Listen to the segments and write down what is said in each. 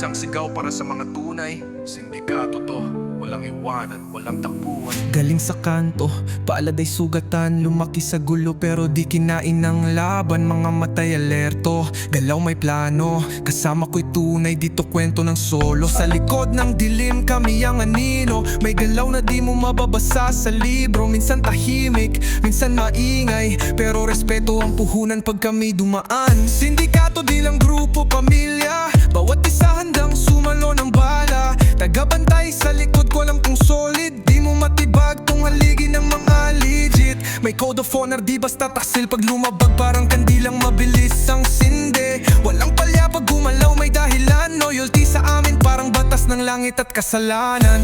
Isang sigaw para sa mga tunay. Sindikato to, walang iwanan, walang takbuhan. Galing sa kanto, paalad ay sugatan. Lumaki sa gulo pero di kinain ng laban. Mga matay alerto, galaw may plano. Kasama ko'y tunay, dito kwento ng solo. Sa likod ng dilim kami ang anino. May galaw na di mo mababasa sa libro. Minsan tahimik, minsan maingay, pero respeto ang puhunan pag kami dumaan. Sindikato di lang grupo, pamilya. Bawat isa handang sumalo ng bala. Tagabantay sa likod ko, alam kong solid. Di mo matibag tong haligi ng mga legit. May code of honor, di basta taksil. Pag lumabag parang kandilang mabilis ang sindi. Walang palya pag gumalaw, may dahilan. Loyalty sa amin parang batas ng langit at kasalanan.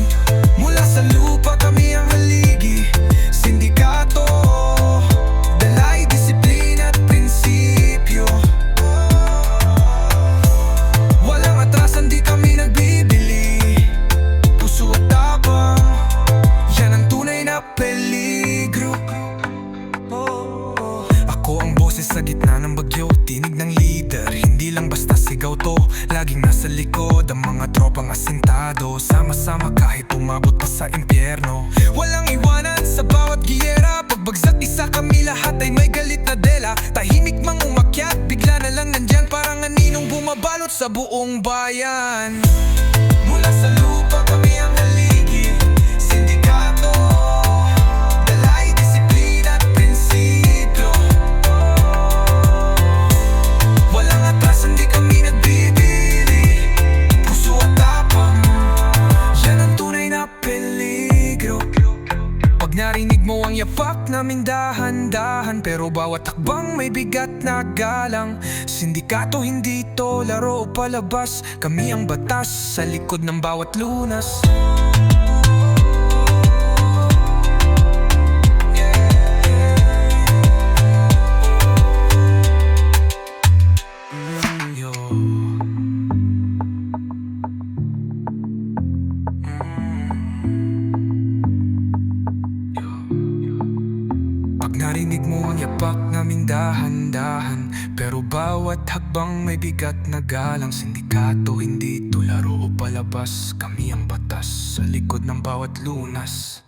Mula sa lupa kami ang haligi. Sindikato, dalay, disiplina at prinsipyo. Walang atrasan, di kami nagbibili. Puso at tapang, yan ang tunay na peligro. Ako ang boses sa gitna ng bagyo, tinig ng leader. Hindi lang basta sigaw to, laging nasa likod ang mga tropang asintado. Sama-sama kahit umabot pa sa impyerno. Walang iwanan sa bawat giyera. Pagbagsak isa kami lahat ay may galit na dela. Tahimik mang umakyat, bigla na lang nandyan. Parang aninong bumabalot sa buong bayan. Mula sa lupa kami ang haligi. Sindikato, dalay, disiplina at prinsipyo. Walang atrasan, di kami nagbibili. Puso at tapang, yan ang tunay na peligro. Pag narinig mo ang yapak naming dahan-dahan, pero bawat hakbang may bigat na galang. Sindikato hindi to laro o palabas. Kami ang batas sa likod ng bawat lunas. Pag narinig mo ang yapak naming dahan-dahan, pero bawat hakbang may bigat na galang. Sindikato hindi to laro o palabas. Kami ang batas sa likod ng bawat lunas.